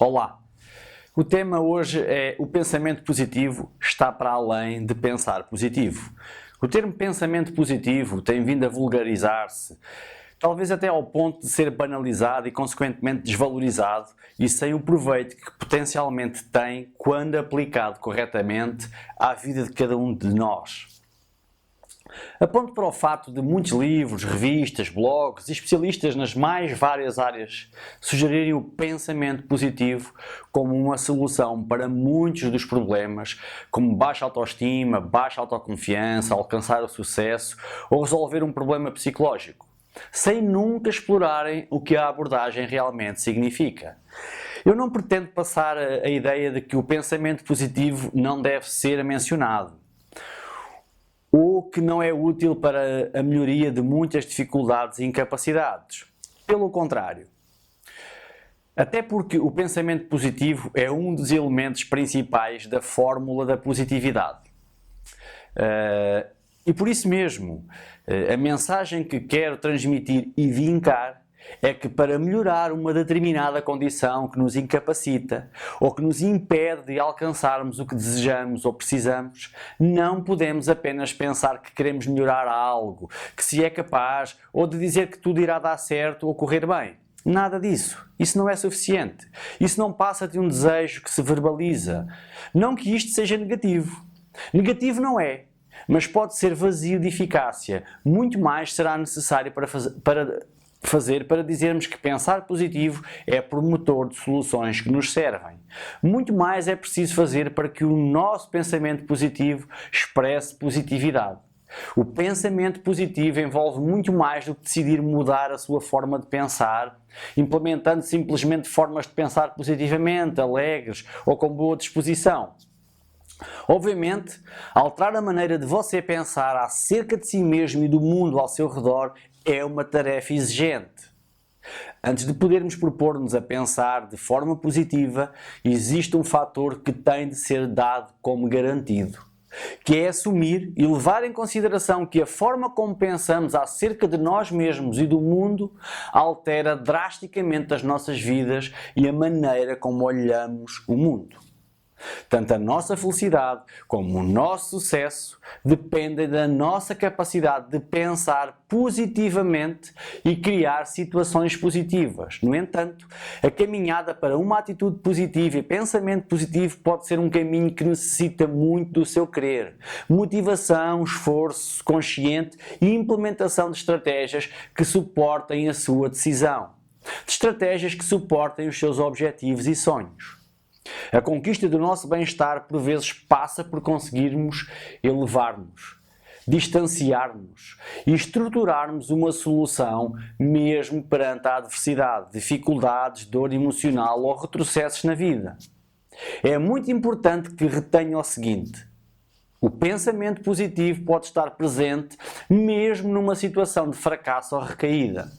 Olá! O tema hoje é: o pensamento positivo está para além de pensar positivo. O termo pensamento positivo tem vindo a vulgarizar-se, talvez até ao ponto de ser banalizado e consequentemente desvalorizado, e sem o proveito que potencialmente tem quando aplicado corretamente à vida de cada um de nós. Aponto para o fato de muitos livros, revistas, blogs e especialistas nas mais várias áreas sugerirem o pensamento positivo como uma solução para muitos dos problemas, como baixa autoestima, baixa autoconfiança, alcançar o sucesso ou resolver um problema psicológico, sem nunca explorarem o que a abordagem realmente significa. Eu não pretendo passar a ideia de que o pensamento positivo não deve ser mencionado, ou que não é útil para a melhoria de muitas dificuldades e incapacidades. Pelo contrário. Até porque o pensamento positivo é um dos elementos principais da fórmula da positividade. E por isso mesmo, a mensagem que quero transmitir e vincar é que para melhorar uma determinada condição que nos incapacita ou que nos impede de alcançarmos o que desejamos ou precisamos, não podemos apenas pensar que queremos melhorar algo, que se é capaz, ou de dizer que tudo irá dar certo ou correr bem. Nada disso. Isso não é suficiente. Isso não passa de um desejo que se verbaliza. Não que isto seja negativo. Negativo não é, mas pode ser vazio de eficácia. Muito mais será necessário para dizermos que pensar positivo é promotor de soluções que nos servem. Muito mais é preciso fazer para que o nosso pensamento positivo expresse positividade. O pensamento positivo envolve muito mais do que decidir mudar a sua forma de pensar, implementando simplesmente formas de pensar positivamente, alegres ou com boa disposição. Obviamente, alterar a maneira de você pensar acerca de si mesmo e do mundo ao seu redor é uma tarefa exigente. Antes de podermos propor-nos a pensar de forma positiva, existe um fator que tem de ser dado como garantido, que é assumir e levar em consideração que a forma como pensamos acerca de nós mesmos e do mundo altera drasticamente as nossas vidas e a maneira como olhamos o mundo. Tanto a nossa felicidade como o nosso sucesso dependem da nossa capacidade de pensar positivamente e criar situações positivas. No entanto, a caminhada para uma atitude positiva e pensamento positivo pode ser um caminho que necessita muito do seu querer, motivação, esforço consciente e implementação de estratégias que suportem a sua decisão, de estratégias que suportem os seus objetivos e sonhos. A conquista do nosso bem-estar por vezes passa por conseguirmos elevar-nos, distanciar-nos e estruturarmos uma solução mesmo perante a adversidade, dificuldades, dor emocional ou retrocessos na vida. É muito importante que retenha o seguinte: o pensamento positivo pode estar presente mesmo numa situação de fracasso ou recaída.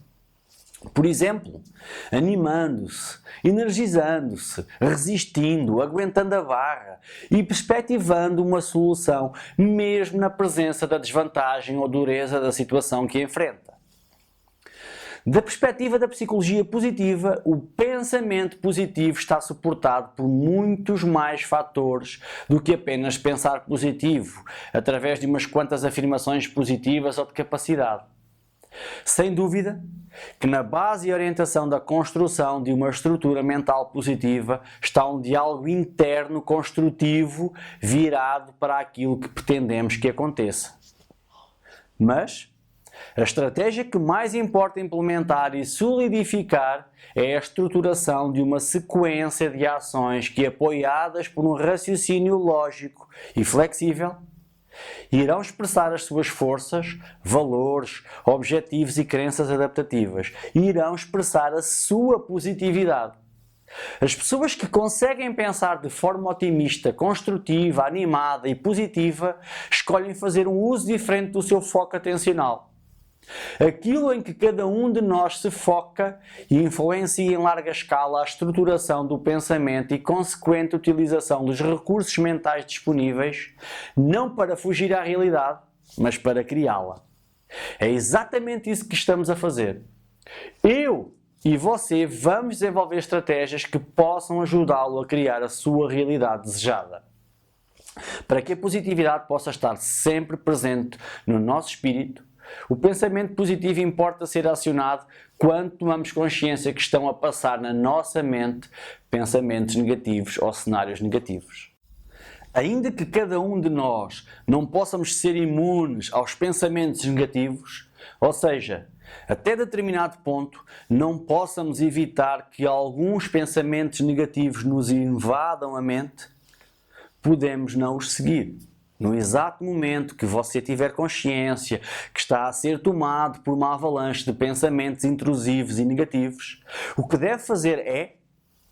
Por exemplo, animando-se, energizando-se, resistindo, aguentando a barra e perspectivando uma solução, mesmo na presença da desvantagem ou dureza da situação que enfrenta. Da perspectiva da psicologia positiva, o pensamento positivo está suportado por muitos mais fatores do que apenas pensar positivo, através de umas quantas afirmações positivas ou de capacidade. Sem dúvida que na base e orientação da construção de uma estrutura mental positiva está um diálogo interno construtivo virado para aquilo que pretendemos que aconteça. Mas a estratégia que mais importa implementar e solidificar é a estruturação de uma sequência de ações que, apoiadas por um raciocínio lógico e flexível, irão expressar as suas forças, valores, objetivos e crenças adaptativas. Irão expressar a sua positividade. As pessoas que conseguem pensar de forma otimista, construtiva, animada e positiva escolhem fazer um uso diferente do seu foco atencional. Aquilo em que cada um de nós se foca e influencia em larga escala a estruturação do pensamento e consequente utilização dos recursos mentais disponíveis, não para fugir à realidade, mas para criá-la. É exatamente isso que estamos a fazer. Eu e você vamos desenvolver estratégias que possam ajudá-lo a criar a sua realidade desejada. Para que a positividade possa estar sempre presente no nosso espírito, o pensamento positivo importa ser acionado quando tomamos consciência que estão a passar na nossa mente pensamentos negativos ou cenários negativos. Ainda que cada um de nós não possamos ser imunes aos pensamentos negativos, ou seja, até determinado ponto não possamos evitar que alguns pensamentos negativos nos invadam a mente, podemos não os seguir. No exato momento que você tiver consciência que está a ser tomado por uma avalanche de pensamentos intrusivos e negativos, o que deve fazer é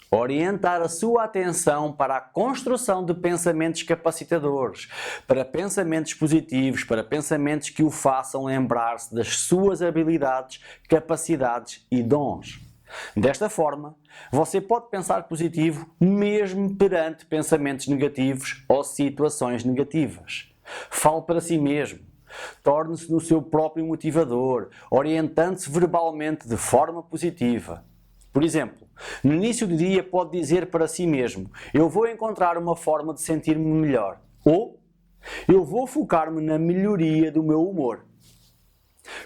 orientar a sua atenção para a construção de pensamentos capacitadores, para pensamentos positivos, para pensamentos que o façam lembrar-se das suas habilidades, capacidades e dons. Desta forma, você pode pensar positivo mesmo perante pensamentos negativos ou situações negativas. Fale para si mesmo. Torne-se no seu próprio motivador, orientando-se verbalmente de forma positiva. Por exemplo, no início do dia pode dizer para si mesmo: eu vou encontrar uma forma de sentir-me melhor. Ou, eu vou focar-me na melhoria do meu humor.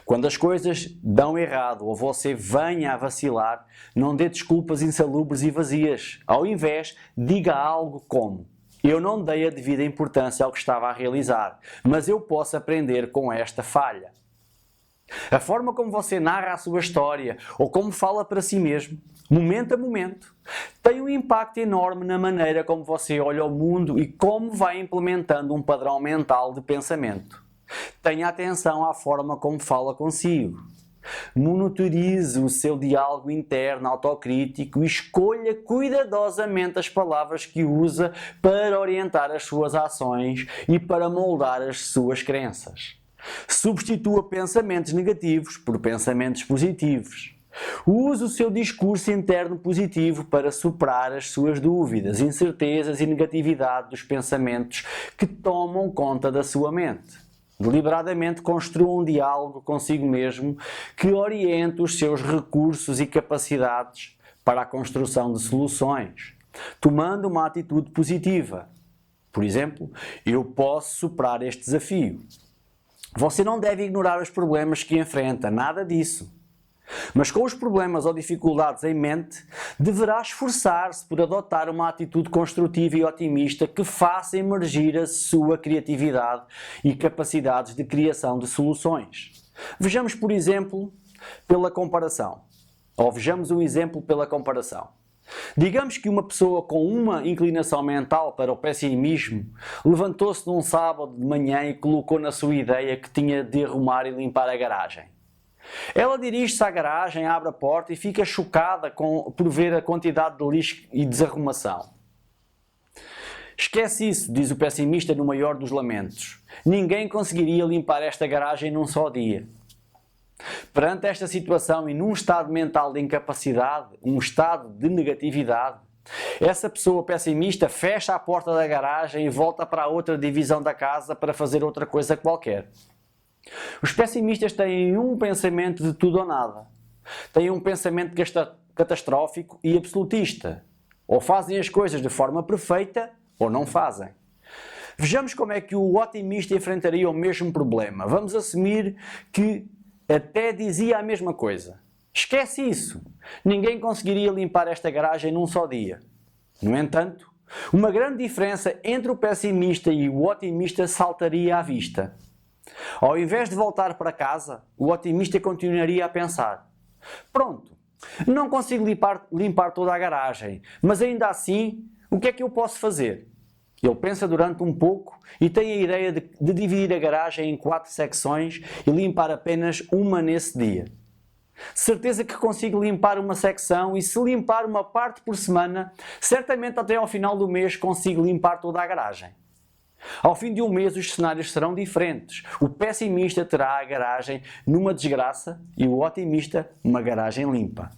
Quando as coisas dão errado ou você venha a vacilar, não dê desculpas insalubres e vazias. Ao invés, diga algo como: eu não dei a devida importância ao que estava a realizar, mas eu posso aprender com esta falha. A forma como você narra a sua história ou como fala para si mesmo, momento a momento, tem um impacto enorme na maneira como você olha o mundo e como vai implementando um padrão mental de pensamento. Tenha atenção à forma como fala consigo. Monitorize o seu diálogo interno autocrítico e escolha cuidadosamente as palavras que usa para orientar as suas ações e para moldar as suas crenças. Substitua pensamentos negativos por pensamentos positivos. Use o seu discurso interno positivo para superar as suas dúvidas, incertezas e negatividade dos pensamentos que tomam conta da sua mente. Deliberadamente construa um diálogo consigo mesmo que oriente os seus recursos e capacidades para a construção de soluções, tomando uma atitude positiva. Por exemplo, eu posso superar este desafio. Você não deve ignorar os problemas que enfrenta, nada disso. Mas com os problemas ou dificuldades em mente, deverá esforçar-se por adotar uma atitude construtiva e otimista que faça emergir a sua criatividade e capacidades de criação de soluções. Vejamos, por exemplo, pela comparação. Vejamos um exemplo pela comparação. Digamos que uma pessoa com uma inclinação mental para o pessimismo levantou-se num sábado de manhã e colocou na sua ideia que tinha de arrumar e limpar a garagem. Ela dirige-se à garagem, abre a porta e fica chocada por ver a quantidade de lixo e desarrumação. Esquece isso, diz o pessimista no maior dos lamentos. Ninguém conseguiria limpar esta garagem num só dia. Perante esta situação e num estado mental de incapacidade, um estado de negatividade, essa pessoa pessimista fecha a porta da garagem e volta para a outra divisão da casa para fazer outra coisa qualquer. Os pessimistas têm um pensamento de tudo ou nada. Têm um pensamento catastrófico e absolutista. Ou fazem as coisas de forma perfeita ou não fazem. Vejamos como é que o otimista enfrentaria o mesmo problema. Vamos assumir que até dizia a mesma coisa. Esquece isso. Ninguém conseguiria limpar esta garagem num só dia. No entanto, uma grande diferença entre o pessimista e o otimista saltaria à vista. Ao invés de voltar para casa, o otimista continuaria a pensar: pronto, não consigo limpar toda a garagem, mas ainda assim, o que é que eu posso fazer? Ele pensa durante um pouco e tem a ideia de dividir a garagem em 4 secções e limpar apenas uma nesse dia. Certeza que consigo limpar uma secção e se limpar uma parte por semana, certamente até ao final do mês consigo limpar toda a garagem. Ao fim de um mês os cenários serão diferentes. O pessimista terá a garagem numa desgraça e o otimista uma garagem limpa.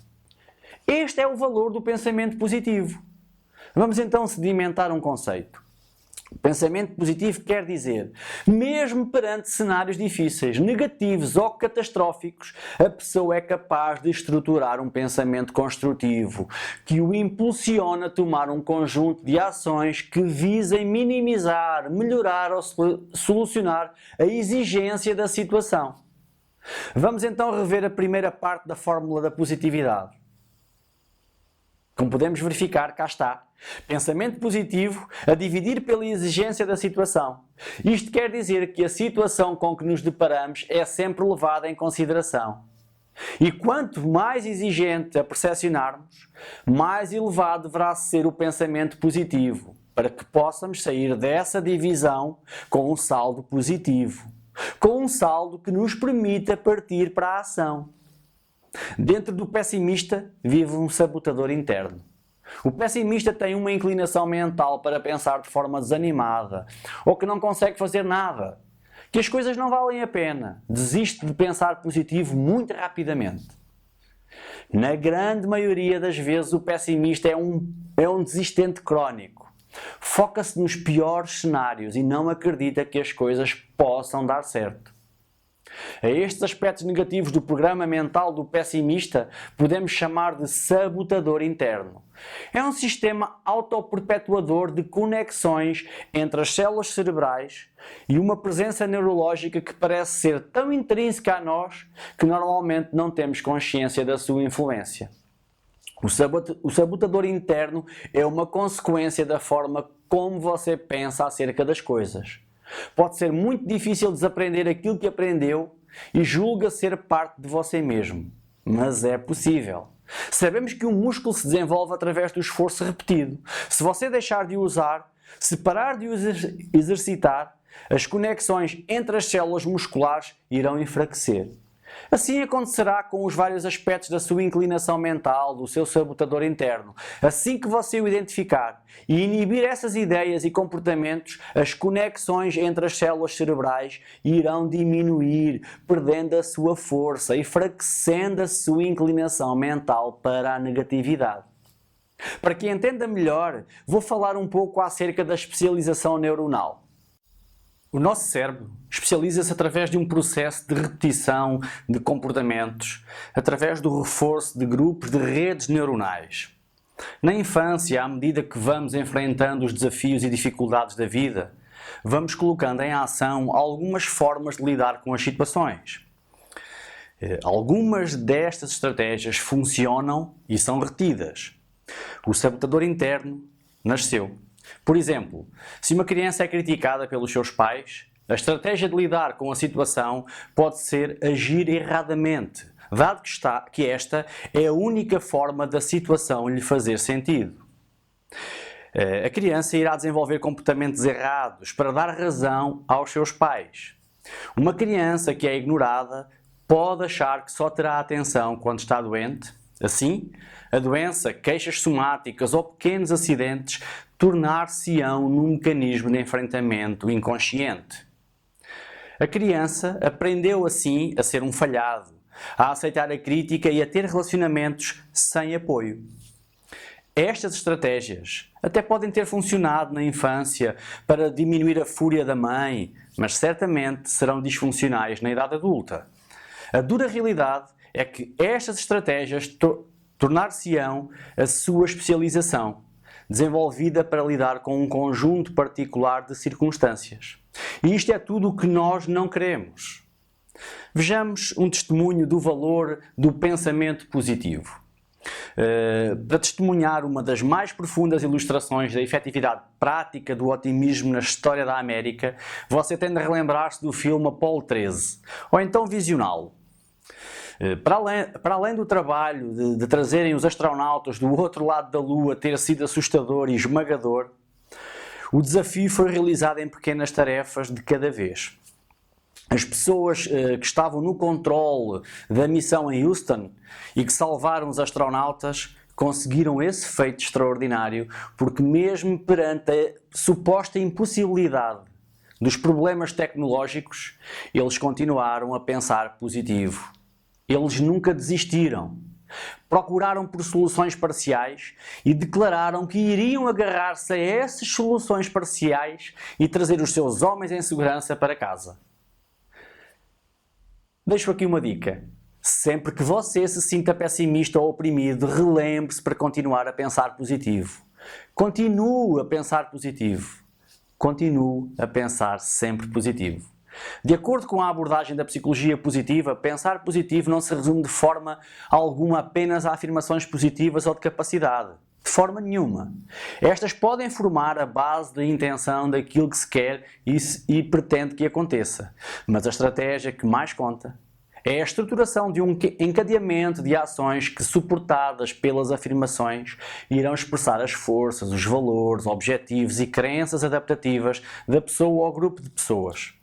Este é o valor do pensamento positivo. Vamos então sedimentar um conceito. Pensamento positivo quer dizer, mesmo perante cenários difíceis, negativos ou catastróficos, a pessoa é capaz de estruturar um pensamento construtivo, que o impulsiona a tomar um conjunto de ações que visem minimizar, melhorar ou solucionar a exigência da situação. Vamos então rever a primeira parte da fórmula da positividade. Como podemos verificar, cá está. Pensamento positivo a dividir pela exigência da situação. Isto quer dizer que a situação com que nos deparamos é sempre levada em consideração. E quanto mais exigente a percepcionarmos, mais elevado deverá ser o pensamento positivo, para que possamos sair dessa divisão com um saldo positivo, com um saldo que nos permita partir para a ação. Dentro do pessimista vive um sabotador interno. O pessimista tem uma inclinação mental para pensar de forma desanimada, ou que não consegue fazer nada, que as coisas não valem a pena, desiste de pensar positivo muito rapidamente. Na grande maioria das vezes o pessimista é um desistente crónico. Foca-se nos piores cenários e não acredita que as coisas possam dar certo. A estes aspectos negativos do programa mental do pessimista podemos chamar de sabotador interno. É um sistema autoperpetuador de conexões entre as células cerebrais e uma presença neurológica que parece ser tão intrínseca a nós que normalmente não temos consciência da sua influência. O sabotador interno é uma consequência da forma como você pensa acerca das coisas. Pode ser muito difícil desaprender aquilo que aprendeu e julga ser parte de você mesmo, mas é possível. Sabemos que um músculo se desenvolve através do esforço repetido. Se você deixar de o usar, se parar de o exercitar, as conexões entre as células musculares irão enfraquecer. Assim acontecerá com os vários aspectos da sua inclinação mental, do seu sabotador interno. Assim que você o identificar e inibir essas ideias e comportamentos, as conexões entre as células cerebrais irão diminuir, perdendo a sua força e enfraquecendo a sua inclinação mental para a negatividade. Para que entenda melhor, vou falar um pouco acerca da especialização neuronal. O nosso cérebro especializa-se através de um processo de repetição de comportamentos, através do reforço de grupos de redes neuronais. Na infância, à medida que vamos enfrentando os desafios e dificuldades da vida, vamos colocando em ação algumas formas de lidar com as situações. Algumas destas estratégias funcionam e são retidas. O sabotador interno nasceu. Por exemplo, se uma criança é criticada pelos seus pais, a estratégia de lidar com a situação pode ser agir erradamente, dado que esta é a única forma da situação lhe fazer sentido. A criança irá desenvolver comportamentos errados para dar razão aos seus pais. Uma criança que é ignorada pode achar que só terá atenção quando está doente. Assim, a doença, queixas somáticas ou pequenos acidentes tornar-se-ão num mecanismo de enfrentamento inconsciente. A criança aprendeu assim a ser um falhado, a aceitar a crítica e a ter relacionamentos sem apoio. Estas estratégias até podem ter funcionado na infância para diminuir a fúria da mãe, mas certamente serão disfuncionais na idade adulta. A dura realidade é que estas estratégias tornar-se-ão a sua especialização, desenvolvida para lidar com um conjunto particular de circunstâncias. E isto é tudo o que nós não queremos. Vejamos um testemunho do valor do pensamento positivo. Para testemunhar uma das mais profundas ilustrações da efetividade prática do otimismo na história da América, você tem de relembrar-se do filme Apollo 13, ou então visioná-lo. Para além do trabalho de trazerem os astronautas do outro lado da Lua ter sido assustador e esmagador, o desafio foi realizado em pequenas tarefas de cada vez. As pessoas que estavam no controle da missão em Houston e que salvaram os astronautas conseguiram esse feito extraordinário porque mesmo perante a suposta impossibilidade dos problemas tecnológicos, eles continuaram a pensar positivo. Eles nunca desistiram. Procuraram por soluções parciais e declararam que iriam agarrar-se a essas soluções parciais e trazer os seus homens em segurança para casa. Deixo aqui uma dica. Sempre que você se sinta pessimista ou oprimido, relembre-se para continuar a pensar positivo. Continue a pensar positivo. Continue a pensar sempre positivo. De acordo com a abordagem da psicologia positiva, pensar positivo não se resume de forma alguma apenas a afirmações positivas ou de capacidade. De forma nenhuma. Estas podem formar a base da intenção daquilo que se quer e pretende que aconteça. Mas a estratégia que mais conta é a estruturação de um encadeamento de ações que, suportadas pelas afirmações, irão expressar as forças, os valores, objetivos e crenças adaptativas da pessoa ou grupo de pessoas.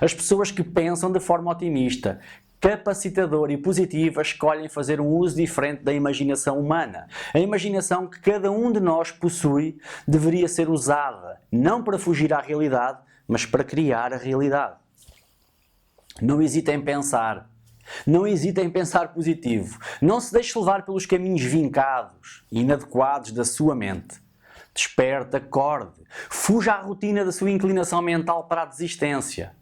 As pessoas que pensam de forma otimista, capacitadora e positiva escolhem fazer um uso diferente da imaginação humana. A imaginação que cada um de nós possui deveria ser usada não para fugir à realidade, mas para criar a realidade. Não hesite em pensar. Não hesite em pensar positivo. Não se deixe levar pelos caminhos vincados e inadequados da sua mente. Desperte, acorde. Fuja à rotina da sua inclinação mental para a desistência.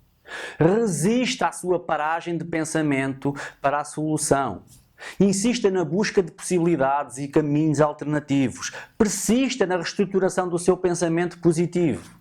Resista à sua paragem de pensamento para a solução. Insista na busca de possibilidades e caminhos alternativos. Persista na reestruturação do seu pensamento positivo.